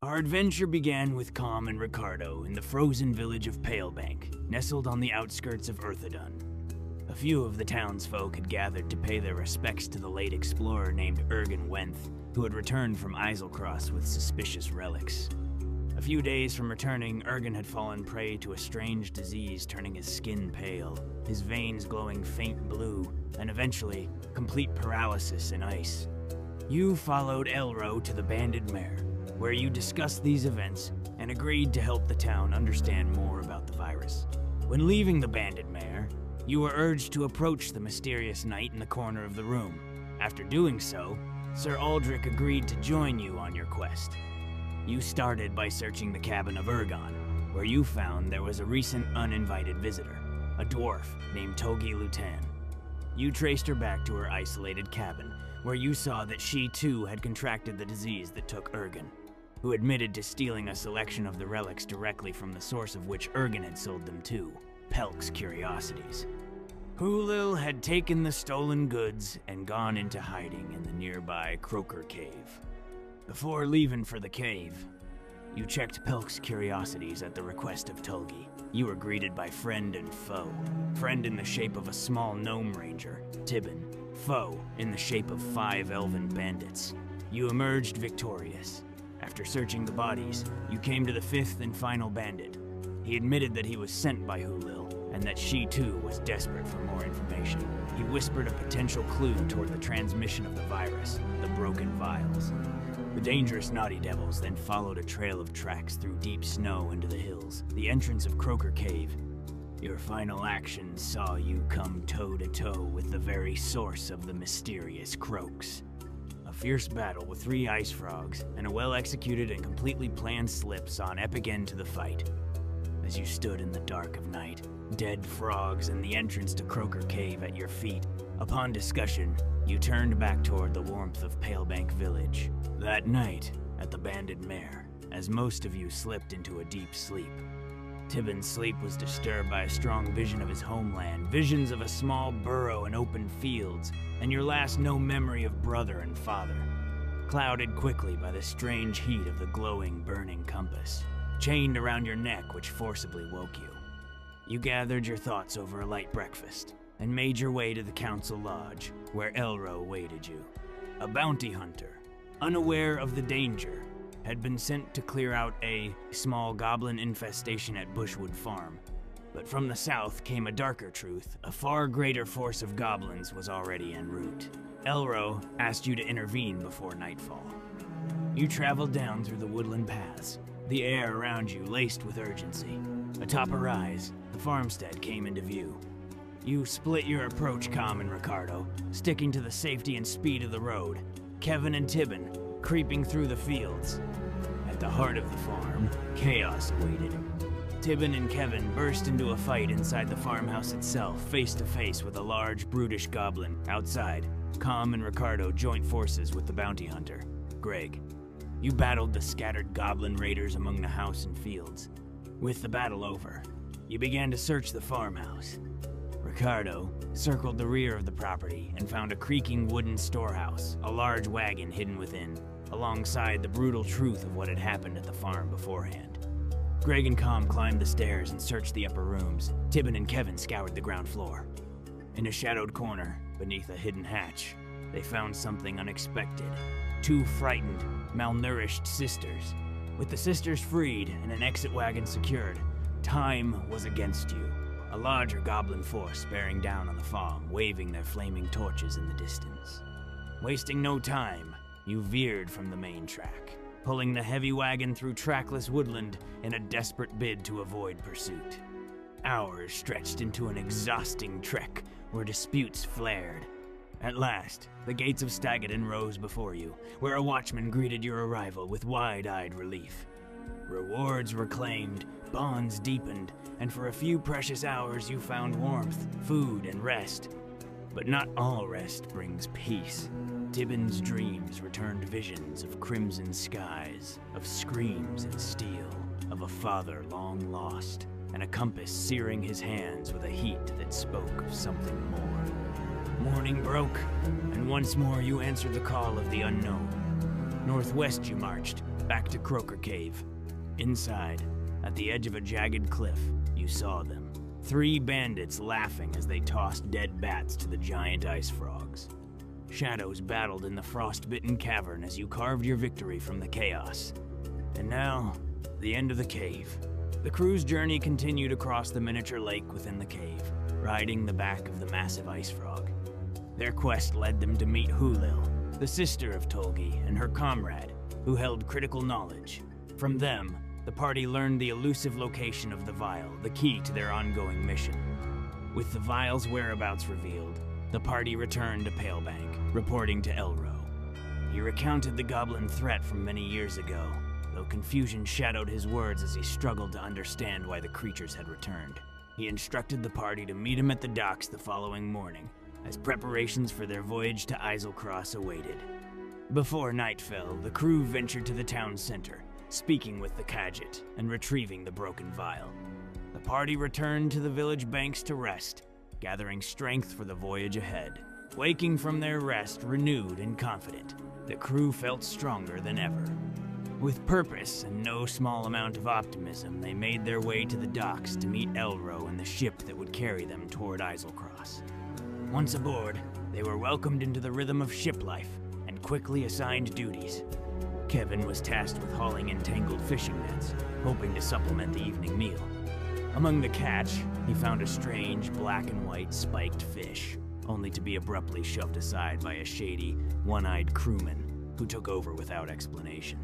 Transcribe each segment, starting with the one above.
Our adventure began with Calm and Ricardo in the frozen village of Palebank, nestled on the outskirts of Earthedon. A few of the townsfolk had gathered to pay their respects to the late explorer named Ergen Wenth, who had returned from Eiselcross with suspicious relics. A few days from returning, Ergen had fallen prey to a strange disease, turning his skin pale, his veins glowing faint blue, and eventually, complete paralysis and ice. You followed Elro to the Banded Mare, where you discussed these events and agreed to help the town understand more about the virus. When leaving the Banded Mare, you were urged to approach the mysterious knight in the corner of the room. After doing so, Sir Aldrich agreed to join you on your quest. You started by searching the cabin of Ergon, where you found there was a recent uninvited visitor, a dwarf named Togi Lutan. You traced her back to her isolated cabin, where you saw that she too had contracted the disease that took Ergen, who admitted to stealing a selection of the relics directly from the source of which Ergen had sold them to, Pelk's Curiosities. Hulil had taken the stolen goods and gone into hiding in the nearby Croaker Cave. Before leaving for the cave, you checked Pelk's Curiosities at the request of Tulgi. You were greeted by friend and foe. Friend in the shape of a small gnome ranger, Tibin. Foe in the shape of 5 elven bandits. You emerged victorious. After searching the bodies, you came to the 5th and final bandit. He admitted that he was sent by Hulil, and that she too was desperate for more information. He whispered a potential clue toward the transmission of the virus, the broken vials. The dangerous naughty devils then followed a trail of tracks through deep snow into the hills, the entrance of Croaker Cave. Your final actions saw you come toe-to-toe with the very source of the mysterious croaks. A fierce battle with 3 ice frogs, and a well-executed and completely planned slip saw an epic end to the fight. As you stood in the dark of night, dead frogs and the entrance to Croaker Cave at your feet, upon discussion, you turned back toward the warmth of Palebank Village. That night, at the Banded Mare, as most of you slipped into a deep sleep, Tibin's sleep was disturbed by a strong vision of his homeland, visions of a small burrow and open fields, and your last known memory of brother and father, clouded quickly by the strange heat of the glowing, burning compass, chained around your neck which forcibly woke you. You gathered your thoughts over a light breakfast, and made your way to the Council Lodge, where Elro awaited you. A bounty hunter, unaware of the danger, had been sent to clear out a small goblin infestation at Bushwood Farm. But from the south came a darker truth. A far greater force of goblins was already en route. Elro asked you to intervene before nightfall. You traveled down through the woodland paths, the air around you laced with urgency. Atop a rise, the farmstead came into view. You split your approach, Calm and Ricardo, sticking to the safety and speed of the road. Kevin and Tibin creeping through the fields. At the heart of the farm, chaos awaited. Tibin and Kevin burst into a fight inside the farmhouse itself, face to face with a large, brutish goblin. Outside, Calm and Ricardo joined forces with the bounty hunter, Greg. You battled the scattered goblin raiders among the house and fields. With the battle over, you began to search the farmhouse. Ricardo circled the rear of the property and found a creaking wooden storehouse, a large wagon hidden within, alongside the brutal truth of what had happened at the farm beforehand. Greg and Calm climbed the stairs and searched the upper rooms. Tibin and Kevin scoured the ground floor. In a shadowed corner, beneath a hidden hatch, they found something unexpected. 2 frightened, malnourished sisters. With the sisters freed and an exit wagon secured, time was against you. A larger goblin force bearing down on the farm, waving their flaming torches in the distance. Wasting no time, you veered from the main track, pulling the heavy wagon through trackless woodland in a desperate bid to avoid pursuit. Hours stretched into an exhausting trek where disputes flared. At last, the gates of Stagaden rose before you, where a watchman greeted your arrival with wide-eyed relief. Rewards were claimed, bonds deepened, and for a few precious hours you found warmth, food, and rest. But not all rest brings peace. Tibin's dreams returned visions of crimson skies, of screams in steel, of a father long lost, and a compass searing his hands with a heat that spoke of something more. Morning broke, and once more you answered the call of the unknown. Northwest you marched, back to Croaker Cave. Inside, at the edge of a jagged cliff, you saw them. 3 bandits laughing as they tossed dead bats to the giant ice frogs. Shadows battled in the frost-bitten cavern as you carved your victory from the chaos. And now, the end of the cave. The crew's journey continued across the miniature lake within the cave, riding the back of the massive ice frog. Their quest led them to meet Hulil, the sister of Tolgi, and her comrade, who held critical knowledge. From them, the party learned the elusive location of the vial, the key to their ongoing mission. With the vial's whereabouts revealed, the party returned to Palebank, reporting to Elro. He recounted the goblin threat from many years ago, though confusion shadowed his words as he struggled to understand why the creatures had returned. He instructed the party to meet him at the docks the following morning, as preparations for their voyage to Eiselcross awaited. Before night fell, the crew ventured to the town center, speaking with the Khajiit and retrieving the broken vial. The party returned to the village banks to rest, gathering strength for the voyage ahead. Waking from their rest renewed and confident, the crew felt stronger than ever. With purpose and no small amount of optimism, they made their way to the docks to meet Elro and the ship that would carry them toward Eiselcross. Once aboard, they were welcomed into the rhythm of ship life and quickly assigned duties. Kevin was tasked with hauling entangled fishing nets, hoping to supplement the evening meal. Among the catch, he found a strange black and white spiked fish, only to be abruptly shoved aside by a shady, one-eyed crewman who took over without explanation.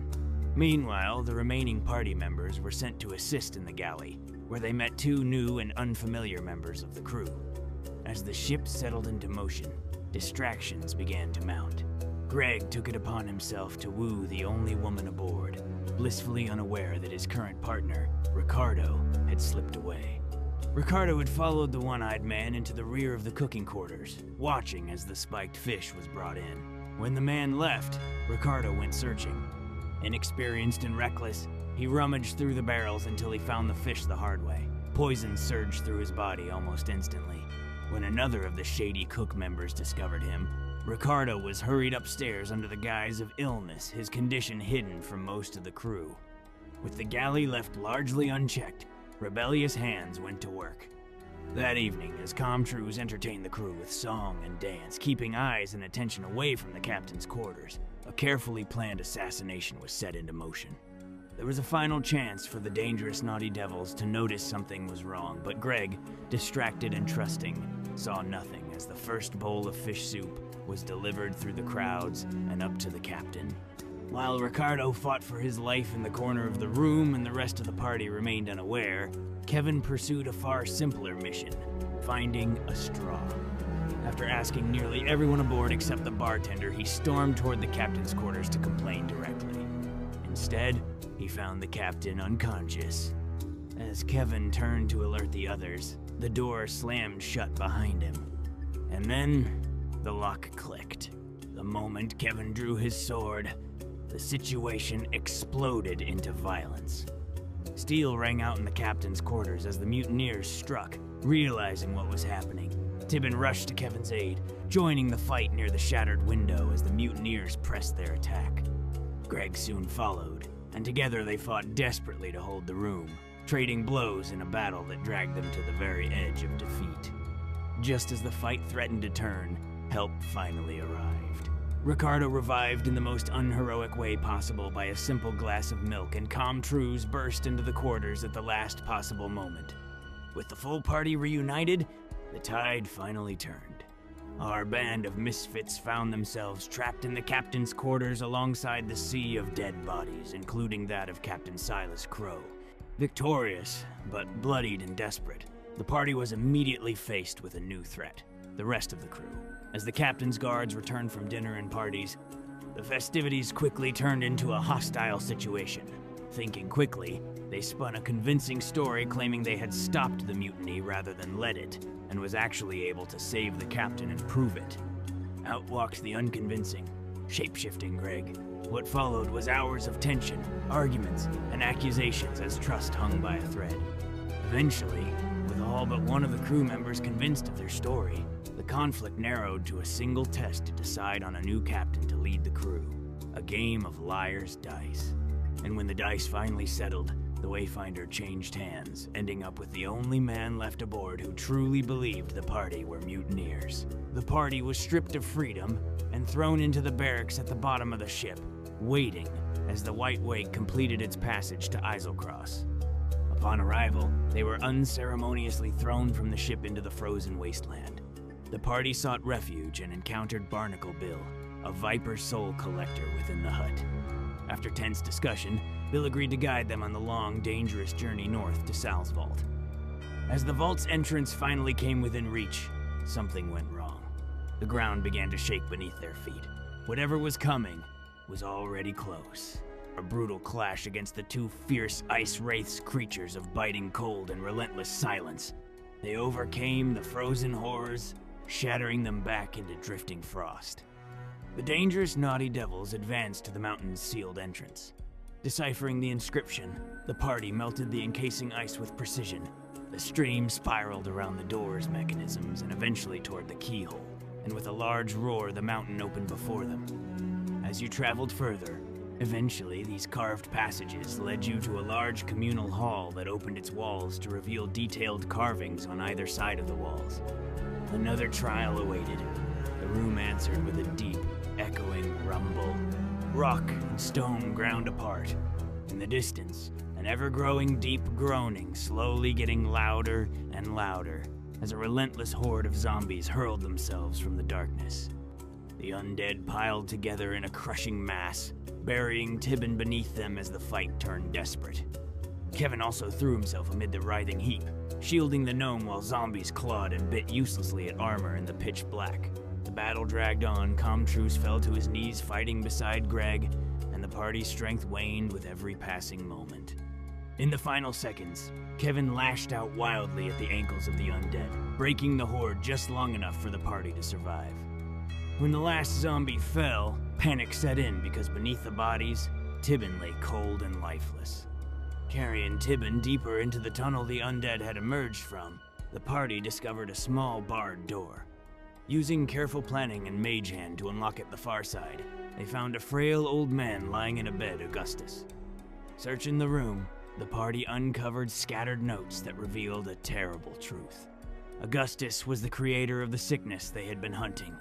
Meanwhile, the remaining party members were sent to assist in the galley, where they met 2 new and unfamiliar members of the crew. As the ship settled into motion, distractions began to mount. Greg took it upon himself to woo the only woman aboard, blissfully unaware that his current partner, Ricardo, had slipped away. Ricardo had followed the one-eyed man into the rear of the cooking quarters, watching as the spiked fish was brought in. When the man left, Ricardo went searching. Inexperienced and reckless, he rummaged through the barrels until he found the fish the hard way. Poison surged through his body almost instantly. When another of the shady cook members discovered him, Ricardo was hurried upstairs under the guise of illness, his condition hidden from most of the crew. With the galley left largely unchecked, rebellious hands went to work. That evening, as Comtrues entertained the crew with song and dance, keeping eyes and attention away from the captain's quarters, a carefully planned assassination was set into motion. There was a final chance for the dangerous naughty devils to notice something was wrong, but Greg, distracted and trusting, saw nothing as the first bowl of fish soup was delivered through the crowds and up to the captain. While Ricardo fought for his life in the corner of the room and the rest of the party remained unaware, Kevin pursued a far simpler mission, finding a straw. After asking nearly everyone aboard except the bartender, he stormed toward the captain's quarters to complain directly. Instead, he found the captain unconscious. As Kevin turned to alert the others, the door slammed shut behind him. And then, the lock clicked. The moment Kevin drew his sword, the situation exploded into violence. Steel rang out in the captain's quarters as the mutineers struck, realizing what was happening. Tibbin rushed to Kevin's aid, joining the fight near the shattered window as the mutineers pressed their attack. Greg soon followed, and together they fought desperately to hold the room, trading blows in a battle that dragged them to the very edge of defeat. Just as the fight threatened to turn, help finally arrived. Ricardo revived in the most unheroic way possible by a simple glass of milk, and Comtrues burst into the quarters at the last possible moment. With the full party reunited, the tide finally turned. Our band of misfits found themselves trapped in the captain's quarters alongside the sea of dead bodies, including that of Captain Silas Crow. Victorious, but bloodied and desperate, the party was immediately faced with a new threat: the rest of the crew. As the captain's guards returned from dinner and parties, the festivities quickly turned into a hostile situation. Thinking quickly, they spun a convincing story claiming they had stopped the mutiny rather than led it, and was actually able to save the captain and prove it. Out walked the unconvincing, shape-shifting Greg. What followed was hours of tension, arguments, and accusations as trust hung by a thread. Eventually, with all but one of the crew members convinced of their story, the conflict narrowed to a single test to decide on a new captain to lead the crew. a game of liar's dice. And when the dice finally settled, the Wayfinder changed hands, ending up with the only man left aboard who truly believed the party were mutineers. The party was stripped of freedom and thrown into the barracks at the bottom of the ship, waiting as the White Wake completed its passage to Eiselcross. Upon arrival, they were unceremoniously thrown from the ship into the frozen wasteland. The party sought refuge and encountered Barnacle Bill, a Viper soul collector within the hut. After tense discussion, Bill agreed to guide them on the long, dangerous journey north to Sal's vault. As the vault's entrance finally came within reach, something went wrong. The ground began to shake beneath their feet. Whatever was coming was already close. A brutal clash against the two fierce ice wraiths, creatures of biting cold and relentless silence. They overcame the frozen horrors, shattering them back into drifting frost. The dangerous naughty devils advanced to the mountain's sealed entrance. Deciphering the inscription, the party melted the encasing ice with precision. The stream spiraled around the door's mechanisms and eventually toward the keyhole, and with a large roar, the mountain opened before them. As you traveled further, eventually these carved passages led you to a large communal hall that opened its walls to reveal detailed carvings on either side of the walls. Another trial awaited. The room answered with a deep, echoing rumble. Rock and stone ground apart. In the distance, an ever-growing deep groaning slowly getting louder and louder as a relentless horde of zombies hurled themselves from the darkness. The undead piled together in a crushing mass, burying Tibbin beneath them as the fight turned desperate. Kevin also threw himself amid the writhing heap, shielding the gnome while zombies clawed and bit uselessly at armor in the pitch black. The battle dragged on, Comtruce fell to his knees fighting beside Greg, and the party's strength waned with every passing moment. In the final seconds, Kevin lashed out wildly at the ankles of the undead, breaking the horde just long enough for the party to survive. When the last zombie fell, panic set in because beneath the bodies, Tibbin lay cold and lifeless. Carrying Tibbin deeper into the tunnel the undead had emerged from, the party discovered a small barred door. Using careful planning and mage hand to unlock it the far side, they found a frail old man lying in a bed, Augustus. Searching the room, the party uncovered scattered notes that revealed a terrible truth. Augustus was the creator of the sickness they had been hunting,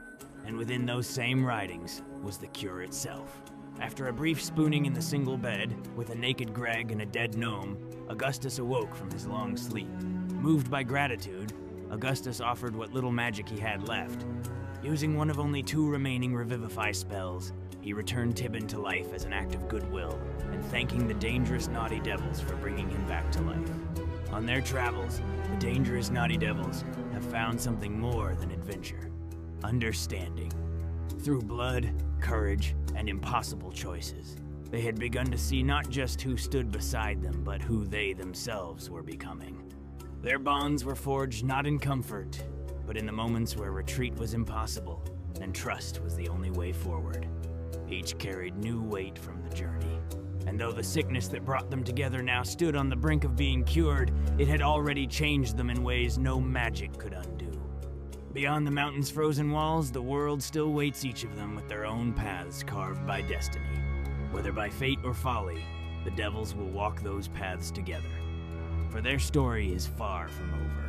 and within those same writings was the cure itself. After a brief spooning in the single bed, with a naked Greg and a dead gnome, Augustus awoke from his long sleep. Moved by gratitude, Augustus offered what little magic he had left. Using one of only 2 remaining revivify spells, he returned Tibbin to life as an act of goodwill, and thanking the dangerous naughty devils for bringing him back to life. On their travels, the dangerous naughty devils have found something more than adventure: understanding. Through blood, courage, and impossible choices, they had begun to see not just who stood beside them, but who they themselves were becoming. Their bonds were forged not in comfort, but in the moments where retreat was impossible and trust was the only way forward. Each carried new weight from the journey, and though the sickness that brought them together now stood on the brink of being cured, it had already changed them in ways no magic could undo. Beyond the mountain's frozen walls, the world still waits each of them with their own paths carved by destiny. Whether by fate or folly, the devils will walk those paths together. For their story is far from over.